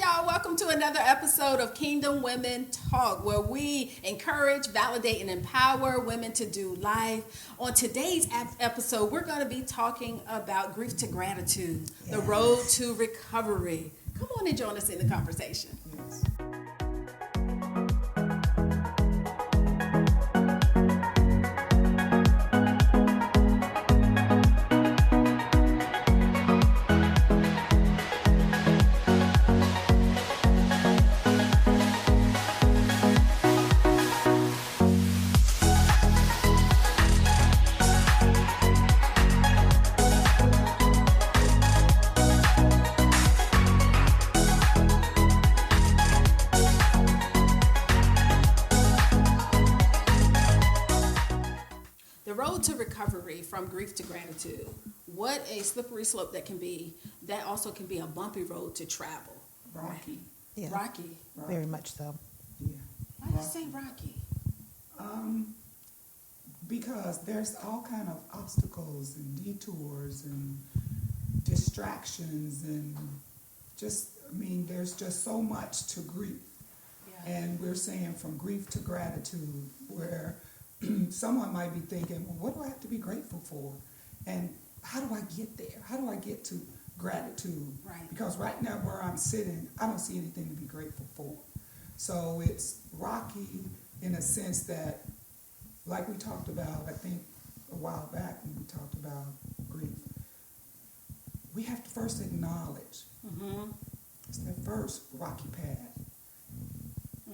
y'all. Welcome to another episode of Kingdom Women Talk, where we encourage, validate, and empower women to do life. On today's episode, we're going to be talking about grief to gratitude, the road to recovery. Come on and join us in the conversation. Yes. To recovery from grief to gratitude. What a slippery slope that can be. That also can be a bumpy road to travel. Rocky. Yeah. Rocky. Very much so. Yeah. Why do you say rocky? Because there's all kind of obstacles and detours and distractions and there's just so much to grief. Yeah. And we're saying from grief to gratitude, where someone might be thinking, well, what do I have to be grateful for? And how do I get there? How do I get to gratitude? Right. Because right now where I'm sitting, I don't see anything to be grateful for. So it's rocky in a sense that, like we talked about, I think a while back when we talked about grief, we have to first acknowledge it's the first rocky path,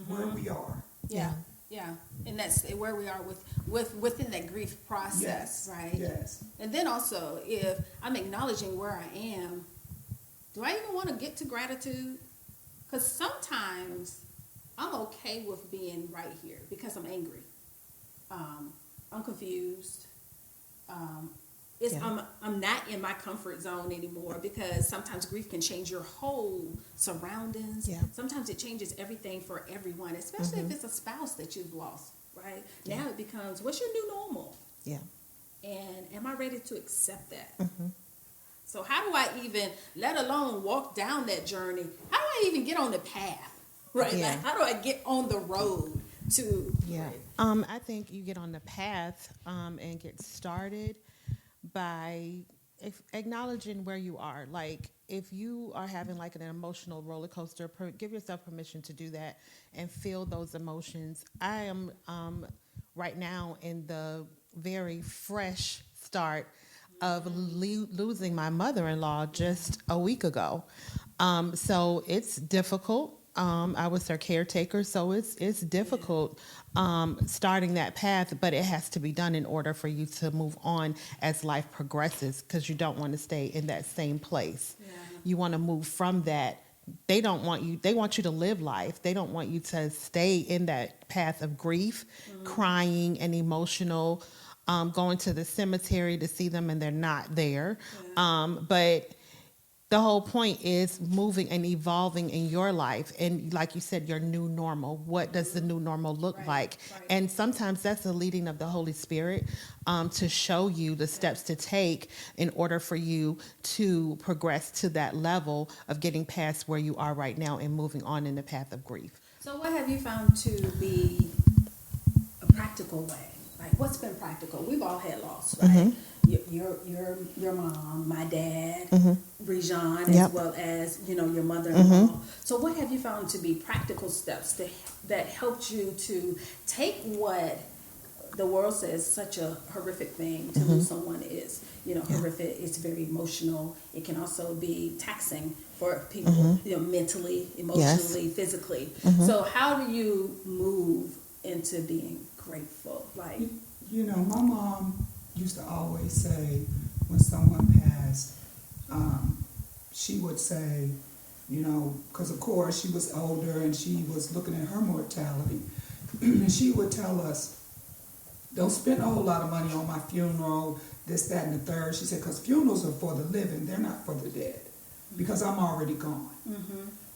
where we are. Yeah. Yeah, and that's where we are within that grief process, yes. Right? Yes. And then also, if I'm acknowledging where I am, do I even want to get to gratitude? Because sometimes I'm okay with being right here because I'm angry. I'm confused. I'm not in my comfort zone anymore, because sometimes grief can change your whole surroundings. Yeah. Sometimes it changes everything for everyone, especially if it's a spouse that you've lost, right? Yeah. Now it becomes, what's your new normal? Yeah. And am I ready to accept that? So how do I even, let alone walk down that journey, how do I even get on the path, right? Yeah. Like, how do I get on the road to... Yeah. Right? I think you get on the path and get started by acknowledging where you are. Like, if you are having like an emotional roller coaster, give yourself permission to do that and feel those emotions. I am right now in the very fresh start of losing my mother-in-law just a week ago. So it's difficult. I was her caretaker, so it's difficult starting that path, but it has to be done in order for you to move on as life progresses, because you don't want to stay in that same place. Yeah. You want to move from that. They want you to live life. They don't want you to stay in that path of grief, crying and emotional, going to the cemetery to see them and they're not there. Yeah. But the whole point is moving and evolving in your life. And like you said, your new normal. What does the new normal look like? Right. And sometimes that's the leading of the Holy Spirit to show you the steps to take in order for you to progress to that level of getting past where you are right now and moving on in the path of grief. So what have you found to be a practical way? Like, what's been practical? We've all had loss, right? Your mom, my dad, Rejan, as well as, your mother-in-law. So what have you found to be practical steps that helped you to take what the world says such a horrific thing to lose someone is? Horrific. It's very emotional. It can also be taxing for people, mentally, emotionally, physically. So how do you move into being grateful? Like, my mom used to always say, when someone passed, she would say, because of course she was older and she was looking at her mortality, and she would tell us, don't spend a whole lot of money on my funeral, this, that, and the third. She said, because funerals are for the living, they're not for the dead, because I'm already gone.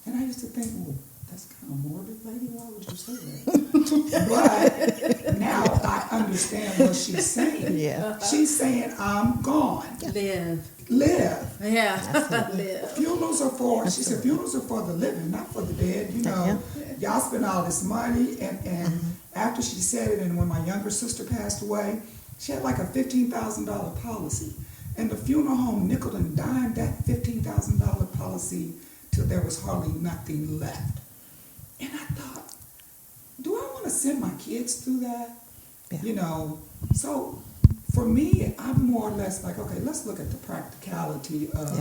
And I used to think, well, That's kind of morbid, lady. Why would you say that? But now I understand what she's saying. Yeah. She's saying, I'm gone. Live. Live. Yeah. Live. Funerals are for, she said, funerals are for the living, not for the dead. You know, y'all spend all this money. And after she said it, and when my younger sister passed away, she had like a $15,000 policy. And the funeral home nickel and dimed that $15,000 policy till there was hardly nothing left. And I thought, do I want to send my kids through that? Yeah. You know, so for me, I'm more or less like, okay, let's look at the practicality of,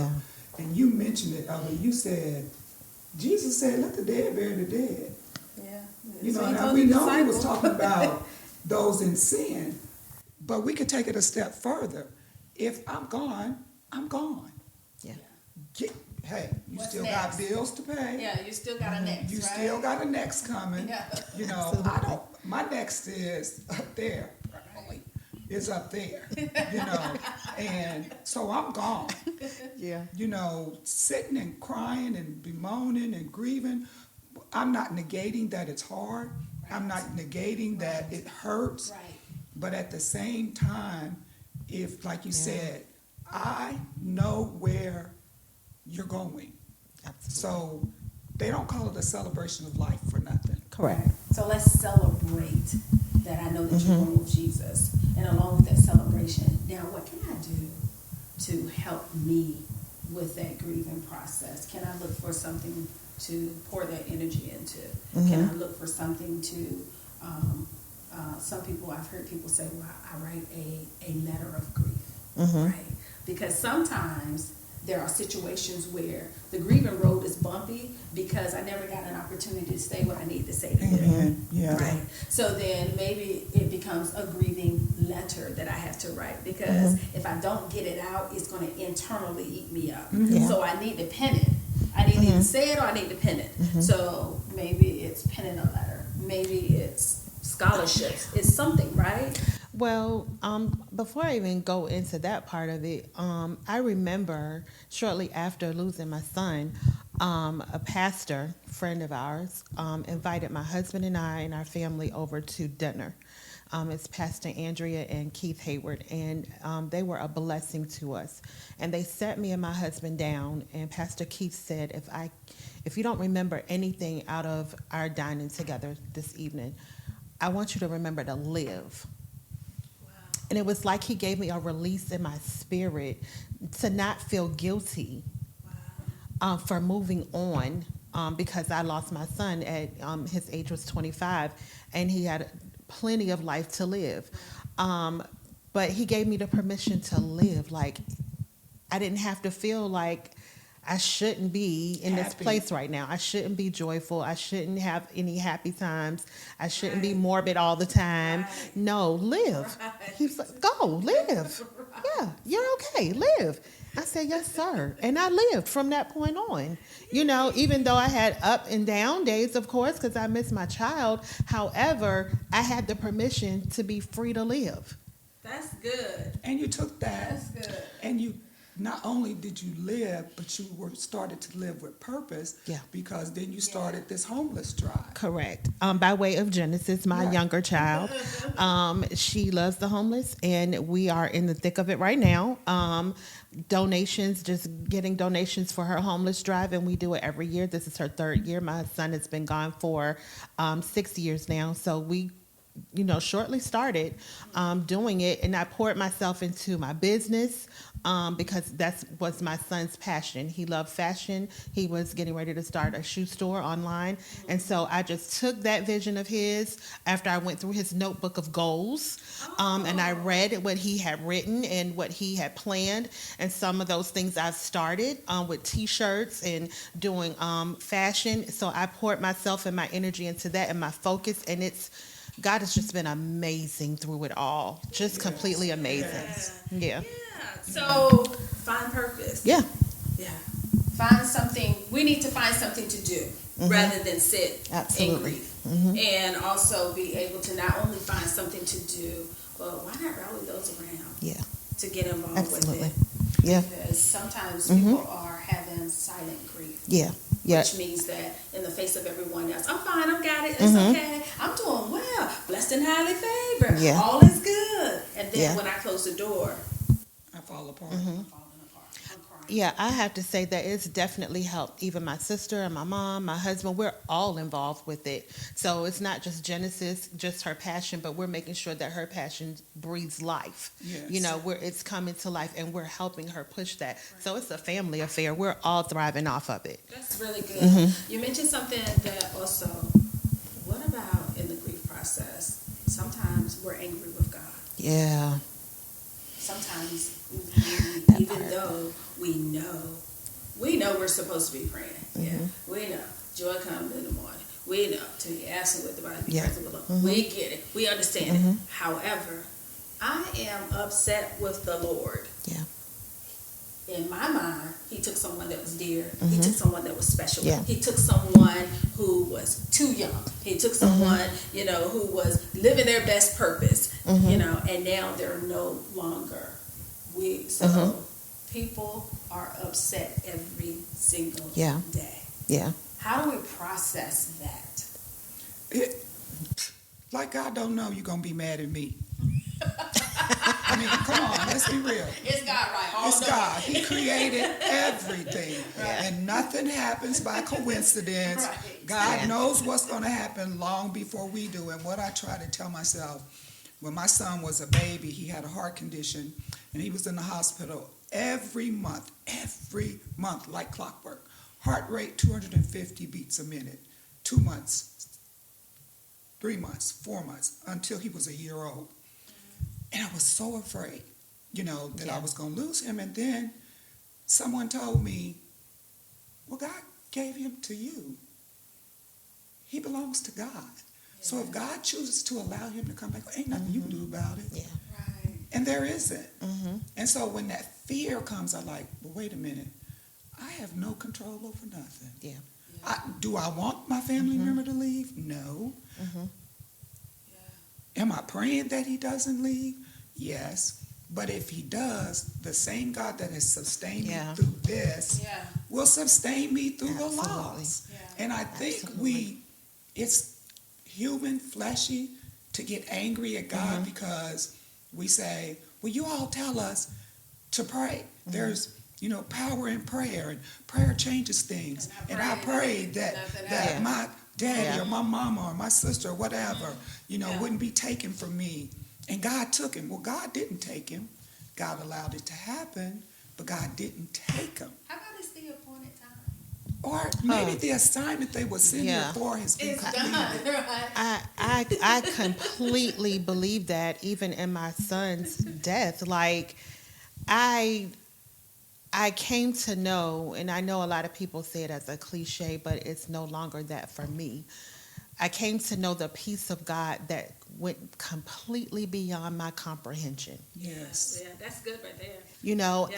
and you mentioned it, Elder, you said, Jesus said, let the dead bury the dead. Yeah. You So know, he now told we the know he was disciples. talking about those in sin, but we could take it a step further. If I'm gone, I'm gone. Yeah. Hey, you What's still next? got bills to pay. Yeah, you still got a next, You right? still got a next coming. Yeah. You know, I don't. My next is up there. Probably is up there. You know, and so I'm gone. Yeah. You know, sitting and crying and bemoaning and grieving. I'm not negating that it's hard. I'm not negating that it hurts. Right. But at the same time, if, like you said, I know where you're going. Absolutely. So they don't call it a celebration of life for nothing. Correct. So let's celebrate that I know that you're going with Jesus. And along with that celebration, now what can I do to help me with that grieving process? Can I look for something to pour that energy into? Can I look for something to, some people, I've heard people say, well, I write a letter of grief, right? Because sometimes there are situations where the grieving road is bumpy because I never got an opportunity to say what I need to say to them. Amen. Yeah. Right. So then maybe it becomes a grieving letter that I have to write because if I don't get it out, it's going to internally eat me up. So I need to pen it. I need to either say it or I need to pen it. So maybe it's penning a letter. Maybe it's scholarships. It's something, right? Well, before I even go into that part of it, I remember shortly after losing my son, a pastor friend of ours invited my husband and I and our family over to dinner. It's Pastor Andrea and Keith Hayward, and they were a blessing to us. And they sat me and my husband down, and Pastor Keith said, if you don't remember anything out of our dining together this evening, I want you to remember to live. And it was like he gave me a release in my spirit to not feel guilty for moving on because I lost my son at his age was 25 and he had plenty of life to live. But he gave me the permission to live. Like I didn't have to feel like I shouldn't be in this place right now. I shouldn't be joyful. I shouldn't have any happy times. I shouldn't be morbid all the time. No, live. He was like, go, live. Yeah, you're okay, live. I said, yes, sir. And I lived from that point on. You know, even though I had up and down days, of course, because I missed my child. However, I had the permission to be free to live. That's good. And you took that. That's good. And you not only did you live, but you started to live with purpose. Yeah. Because then you started this homeless drive. Correct. By way of Genesis, my younger child, she loves the homeless, and we are in the thick of it right now. Donations, just getting donations for her homeless drive, and we do it every year. This is her third year. My son has been gone for 6 years now, so we shortly started doing it, and I poured myself into my business because that was my son's passion. He loved fashion. He was getting ready to start a shoe store online, and so I just took that vision of his after I went through his notebook of goals, and I read what he had written and what he had planned, and some of those things I've started with T-shirts and doing fashion. So I poured myself and my energy into that and my focus, and God has just been amazing through it all. Just completely amazing. Yeah. So find purpose. Yeah. Yeah. Find something. We need to find something to do rather than sit Absolutely. and grieve. And also be able to not only find something to do, but why not rally those around? Yeah. To get involved Absolutely. with it. Yeah. Because sometimes people are having silent grief. Yeah. Yeah. Which means that in the the face of everyone else. I'm fine, I got it, it's okay. I'm doing well, blessed and highly favored. Yeah. All is good. And then Yeah. when I close the door, I fall apart. I'm falling apart. I'm crying. Yeah, I have to say that it's definitely helped. Even my sister and my mom, my husband, we're all involved with it. So it's not just Genesis, just her passion, but we're making sure that her passion breathes life. Yes. You know, where it's coming to life, and we're helping her push that. So it's a family affair. We're all thriving off of it. That's really good. You mentioned something that also, what about in the grief process? Sometimes we're angry with God. Yeah. Sometimes, even though we know we're supposed to be praying. Yeah, we know joy comes in the morning. We know to be asking with the body, be Yeah. present with the Lord. We get it. We understand it. However, I am upset with the Lord. Yeah. In my mind, he took someone that was dear. He took someone that was special. Yeah. He took someone who was too young. He took someone, who was living their best purpose, and now they're no longer. People are upset every single Yeah. day. Yeah. How do we process that? Like God don't know you're going to be mad at me. I mean, come on, let's be real. It's God, right? It's God. He created everything. Right. And nothing happens by coincidence. Right. God Yeah. knows what's going to happen long before we do. And what I try to tell myself, when my son was a baby, he had a heart condition, and he was in the hospital every month, like clockwork. Heart rate 250 beats a minute. 2 months, 3 months, 4 months, until he was a year old. And I was so afraid, that I was going to lose him. And then someone told me, well, God gave him to you. He belongs to God. Yeah. So if God chooses to allow him to come back, ain't nothing you can do about it. Yeah. Right. And there isn't. And so when that fear comes, I'm like, well, wait a minute. I have no control over nothing. Yeah. Do I want my family member to leave? No. Am I praying that he doesn't leave? Yes. But if he does, the same God that has sustained me through this will sustain me through the loss. Yeah. And I think it's human, fleshy to get angry at God because we say, well, you all tell us to pray. There's, power in prayer, and prayer changes things. And I prayed that my daddy or my mama or my sister or whatever, wouldn't be taken from me. And God took him. Well, God didn't take him. God allowed it to happen, but God didn't take him. How about it's the appointed time? Or maybe the assignment they were sent here for has been It's completed. done, right? I completely believe that, even in my son's death. Like, I came to know, and I know a lot of people say it as a cliche, but it's no longer that for me. I came to know the peace of God that went completely beyond my comprehension. Yes. Yeah, that's good right there.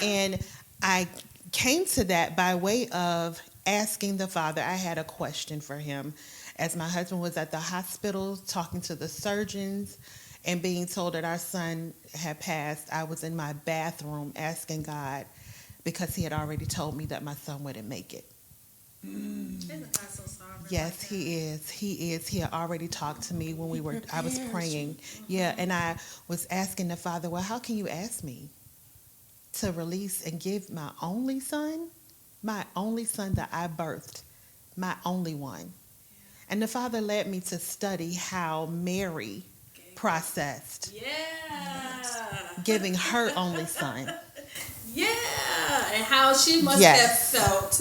And I came to that by way of asking the Father. I had a question for him as my husband was at the hospital talking to the surgeons and being told that our son had passed. I was in my bathroom asking God, because he had already told me that my son wouldn't make it. Isn't God so sovereign? Yes, he is. He is. He had already talked to me when I was praying. Yeah, and I was asking the Father, well, how can you ask me to release and give my only son that I birthed, my only one? And the Father led me to study how Mary processed giving her only son. Yeah, and how she must have felt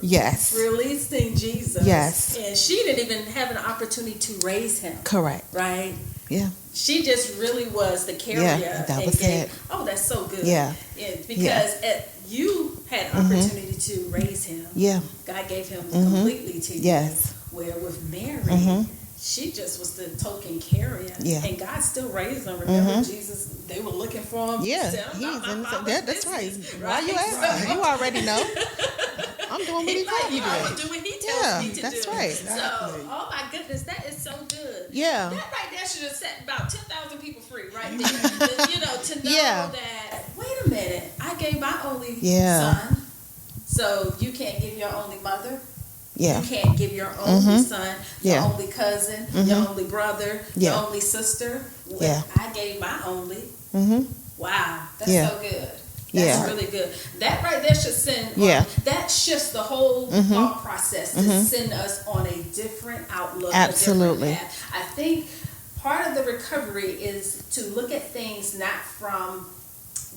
releasing Jesus. Yes. And she didn't even have an opportunity to raise him. Correct. Right? Yeah. She just really was the carrier. Yeah, that was it. Oh, that's so good. Yeah. Because you had an opportunity to raise him. Yeah. God gave him completely to you. Yes. Where with Mary, she just was the token carrier. Yeah. And God still raised him. Remember, Jesus, they were looking for him. Yeah. That's right. Why you asking? You already know. I'm doing what he told me to I'm do. doing what he tells me to that's do. right. So, oh my goodness, that is so good. Yeah. That right there should have set about 10,000 people free right there. To know that, wait a minute, I gave my only son, so you can't give your only mother? Yeah. You can't give your only son, your Yeah. only cousin, your only brother, your Yeah. only sister. Well, Yeah. I gave my only. Mm-hmm. Wow, that's Yeah. so good. Yeah. That's really good. That right there should send. Yeah. That shifts the whole thought process to send us on a different outlook. Absolutely. A different path. I think part of the recovery is to look at things not from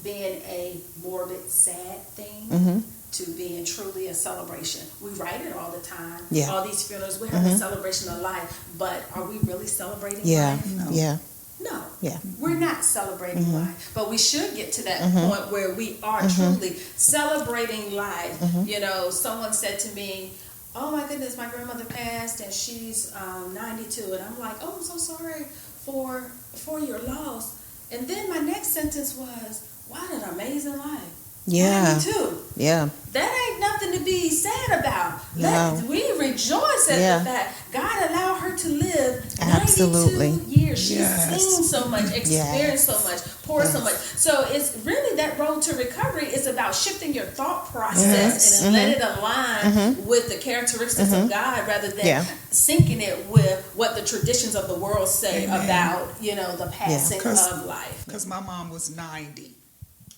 being a morbid, sad thing to being truly a celebration. We write it all the time. Yeah. All these funerals, we're having a celebration of life, but are we really celebrating Yeah. life? No. Yeah. No. Yeah. We're not celebrating life, but we should get to that point where we are truly celebrating life. You know, someone said to me, "Oh my goodness, my grandmother passed and she's 92," and I'm like, "Oh, I'm so sorry for your loss." And then my next sentence was, "What an amazing life." Yeah. 92. Yeah. That ain't nothing to be sad about. No. We rejoice at Yeah. the fact God allowed her to live 92 Absolutely. years. She's Yes. seen so much, experienced so much, poured so Yes. much. So it's really that road to recovery is about shifting your thought process and let it align with the characteristics of God rather than Yeah. syncing it with what the traditions of the world say Amen. about, the passing 'Cause- of life. Because my mom was 90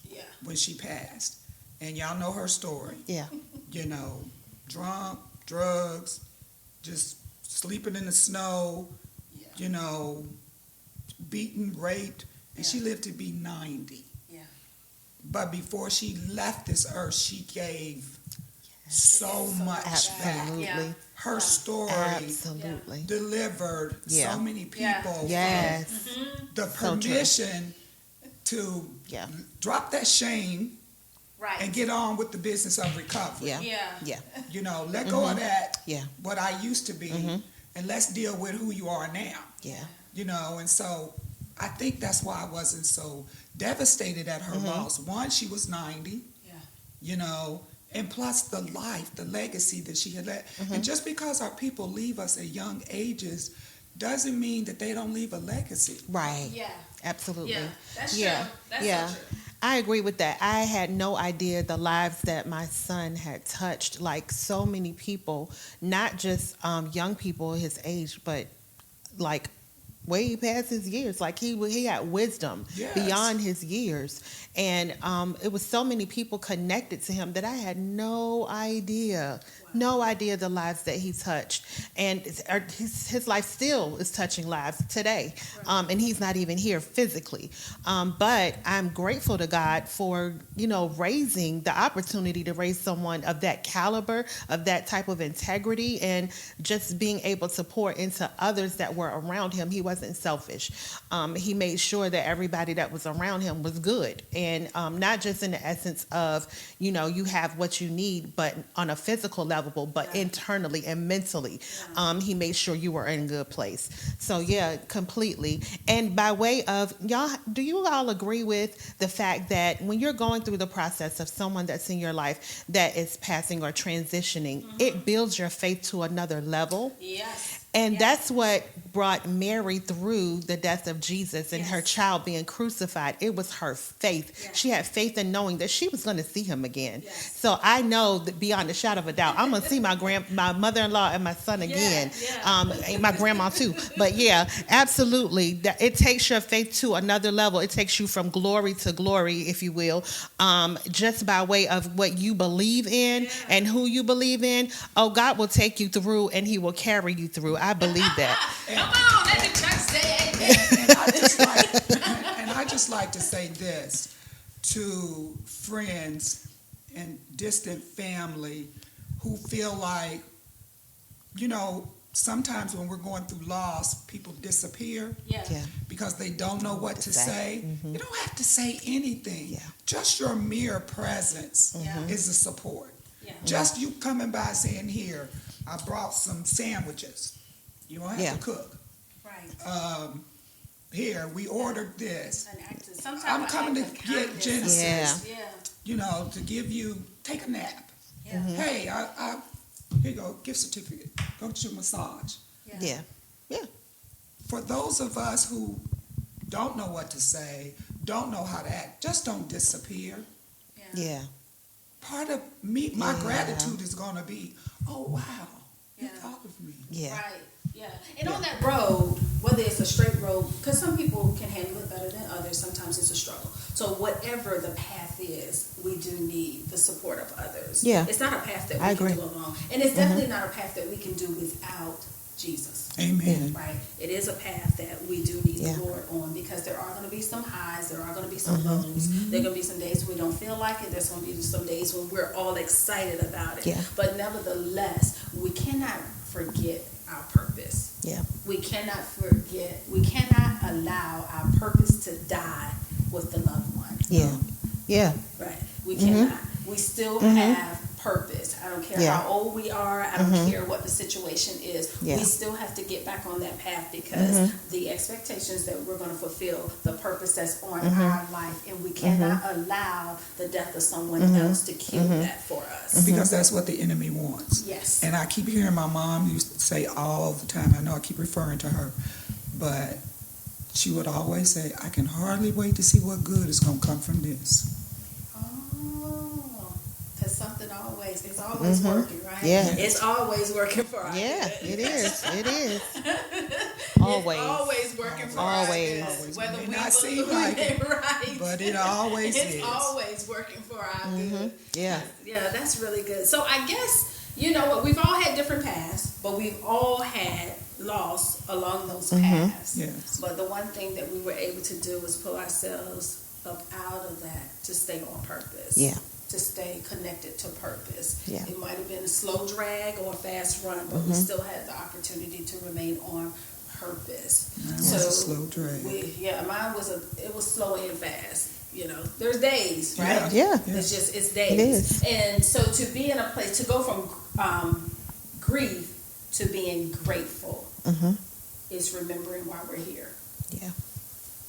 Yeah. when she passed. And y'all know her story. Yeah. You know, drunk, drugs, just sleeping in the snow, Yeah. you know, beaten, raped. And she Yeah. lived to be 90. Yeah. But before she left this earth, she gave so much back. Absolutely. Yeah. Her story Absolutely. delivered Yeah. so many Yeah. people Yes. the So true. permission to Yeah. drop that shame Right. and get on with the business of recovery. Yeah. Yeah. Yeah. You know, let go of that, Yeah. what I used to be, and let's deal with who you are now. Yeah. You know, and so I think that's why I wasn't so devastated at her loss. One, she was 90, Yeah. you know, and plus the life, the legacy that she had left. And just because our people leave us at young ages doesn't mean that they don't leave a legacy. Right. Yeah. Absolutely. Yeah. That's Yeah. true. That's Yeah. so true. I agree with that. I had no idea the lives that my son had touched, like so many people, not just young people his age, but like way past his years. Like he had wisdom Yes. beyond his years, and it was so many people connected to him that I had no idea. No idea the lives that he touched, and his life still is touching lives today, and he's not even here physically. But I'm grateful to God for raising the opportunity to raise someone of that caliber, of that type of integrity, and just being able to pour into others that were around him. He wasn't selfish. He made sure that everybody that was around him was good, and not just in the essence of you have what you need, but on a physical level. But internally and mentally, he made sure you were in a good place. So yeah, completely. And by way of do you all agree with the fact that when you're going through the process of someone that's in your life that is passing or transitioning, it builds your faith to another level? Yes. And that's what brought Mary through the death of Jesus and her child being crucified. It was her faith. Yes. She had faith in knowing that she was going to see him again. Yes. So I know that beyond a shadow of a doubt, I'm going to see my mother-in-law and my son again. And my grandma too. But yeah, absolutely. It takes your faith to another level. It takes you from glory to glory, if you will, just by way of what you believe in and who you believe in. Oh, God will take you through and he will carry you through. I believe that. Come on, let the church say amen. And I just like to say this to friends and distant family who feel like, sometimes when we're going through loss, people disappear Yeah. Yeah. because they don't know what to say. You don't have to say anything. Yeah. Just your mere presence Yeah. is a support. Yeah. Just you coming by saying, here, I brought some sandwiches. You don't have Yeah. to cook. Right. Here, we ordered this. An act of- some type I'm of coming to act of get kindness. Genesis, Yeah. to give you, take a nap. Yeah. Hey, here you go, gift certificate. Go to your massage. Yeah. For those of us who don't know what to say, don't know how to act, just don't disappear. Yeah. Part of me, my gratitude is going to be, oh, wow, Yeah. Right. Yeah. And on that road, whether it's a straight road, because some people can handle it better than others, sometimes it's a struggle. So whatever the path is, we do need the support of others. Yeah. It's not a path that I we can agree. do alone. And it's definitely not a path that we can do without Jesus. Amen. Right? It is a path that we do need Yeah. the Lord on, because there are going to be some highs, there are going to be some lows. There are going to be some days when we don't feel like it. There's going to be some days when we're all excited about it. Yeah. But nevertheless, we cannot forget our purpose. Yeah. We cannot allow our purpose to die with the loved one. Yeah. Yeah. Right. We cannot. We still have purpose. I don't care Yeah. how old we are. I don't care what the situation is. Yeah. We still have to get back on that path, because the expectations that we're going to fulfill, the purpose that's on our life, and we cannot allow the death of someone else to kill that for us. Because that's what the enemy wants. Yes. And I keep hearing my mom used to say all the time, I know I keep referring to her, but she would always say, I can hardly wait to see what good is going to come from this. Oh, because something it's always working, right? Yeah. It's always working for our Yeah. good. It is. It is. It's Always. always working for Always. our good. Whether May we not seem believe like it, it, right? but it always It's is. always working for our good. Yeah. Yeah, that's really good. So I guess, you know what, we've all had different paths, but we've all had loss along those paths. Yes. But the one thing that we were able to do was pull ourselves up out of that to stay on purpose. Yeah. To stay connected to purpose. Yeah. It might have been a slow drag or a fast run, but we still had the opportunity to remain on purpose. Mine was a slow drag. Mine was it was slow and fast. You know, there's days, right? Yeah. It's just, it's days. It is. And so to be in a place, to go from grief to being grateful is remembering why we're here Yeah.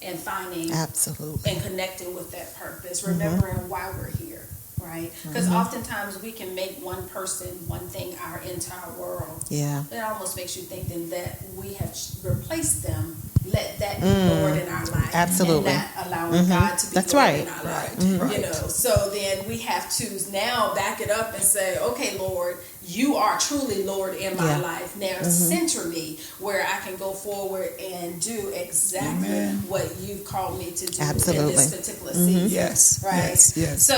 and finding Absolutely. and connecting with that purpose, remembering why we're here, right? Because oftentimes we can make one person, one thing our entire world. Yeah. It almost makes you think then that we have replaced them. Let that be Lord in our life. Absolutely. And not allowing God to be That's Lord right. in our life. Right. You know, so then we have to now back it up and say, okay, Lord, you are truly Lord in my Yeah. life. Now center me where I can go forward and do exactly Amen. what you've called me to do in Absolutely. this particular season. Yes. Right. Yes. So,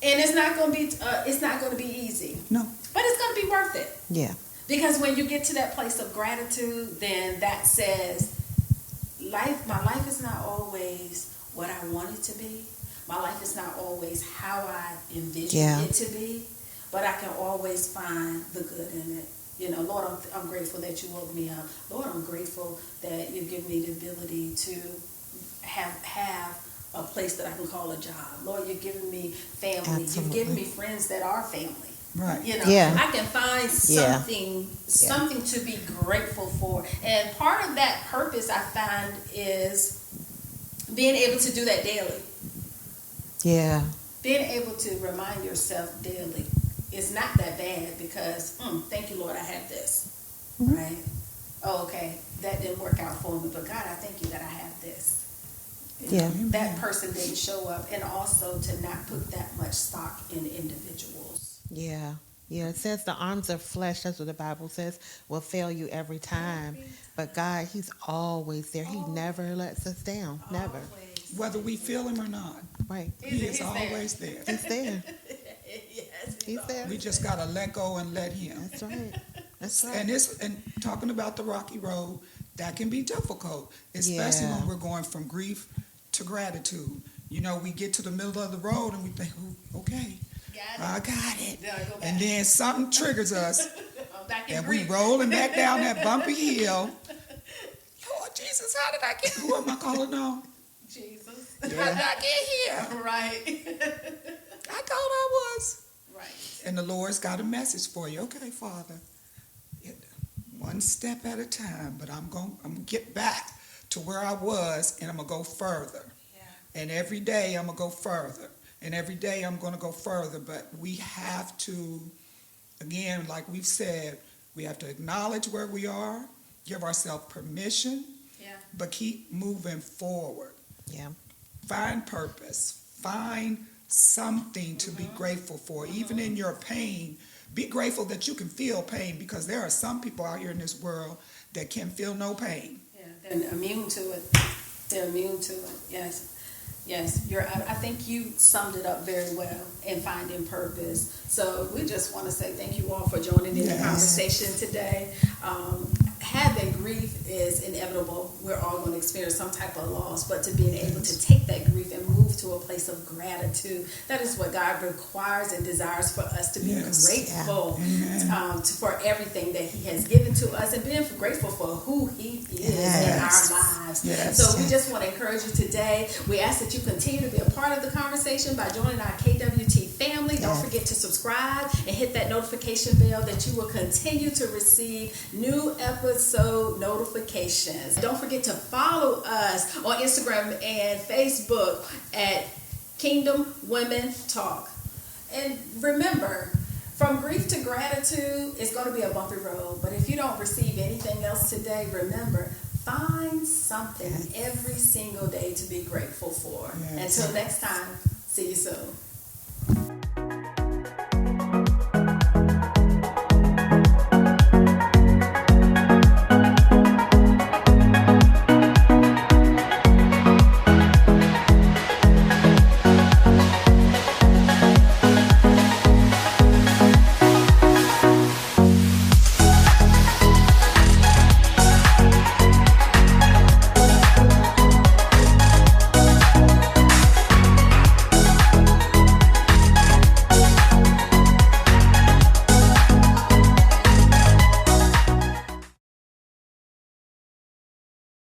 and it's not going to be easy, No. but it's going to be worth it. Yeah. Because when you get to that place of gratitude, then that says, my life is not always what I want it to be. My life is not always how I envision Yeah. it to be, but I can always find the good in it. You know, Lord, I'm grateful that you woke me up. Lord, I'm grateful that you give me the ability to have a place that I can call a job. Lord, you're giving me family. You've given me friends that are family. Right. You know, Yeah. I can find Yeah. something to be grateful for. And part of that purpose I find is being able to do that daily. Yeah. Being able to remind yourself daily, it's not that bad because, thank you, Lord, I have this. Right? Oh, okay, that didn't work out for me, but God, I thank you that I have this. You know, Yeah. that person didn't show up, and also to not put that much stock in individuals. Yeah. Yeah. It says the arms of flesh, that's what the Bible says, will fail you every time. But God, He's always there. He never lets us down. Never. Whether we feel him or not, Right. he is He's there. always there. He's there. Yes, He's there. We just gotta let go and let him. That's right. That's right. And talking about the rocky road, that can be difficult, especially Yeah. when we're going from grief to gratitude. You know, we get to the middle of the road and we think, "Oh, okay, I got it. Then I go back. And then something triggers us I'm back in and we grief. rolling back down that bumpy hill. Lord Jesus, how did I get, who am I calling on? Jesus. How did I get here? Right. I thought I was. Right. And the Lord's got a message for you. Okay, Father, one step at a time, but I'm going to get back to where I was, and I'm going to go further. Yeah. And every day I'm going to go further. And every day I'm going to go further. But we have to, again, like we've said, we have to acknowledge where we are, give ourselves permission, Yeah. but keep moving forward. Yeah. Find purpose. Find something to be grateful for. Even in your pain, Be grateful that you can feel pain, because there are some people out here in this world that can feel no pain. Yeah, they're immune to it. They're immune to it. Yes. Yes, I think you summed it up very well in finding purpose. So we just want to say thank you all for joining in the conversation today. Having grief is inevitable. We're all going to experience some type of loss, but to being able to take that grief and move to a place of gratitude, that is what God requires and desires for us to be grateful for everything that He has given to us, and being grateful for who He is in our lives. So we just want to encourage you today. We ask that you continue to be a part of the conversation by joining our KWT family. Don't forget to subscribe and hit that notification bell that you will continue to receive new episode notifications. Don't forget to follow us on Instagram and Facebook at Kingdom Women Talk. And remember, from grief to gratitude, it's going to be a bumpy road. But if you don't receive anything else today, remember, find something every single day to be grateful for. Until next time, see you soon.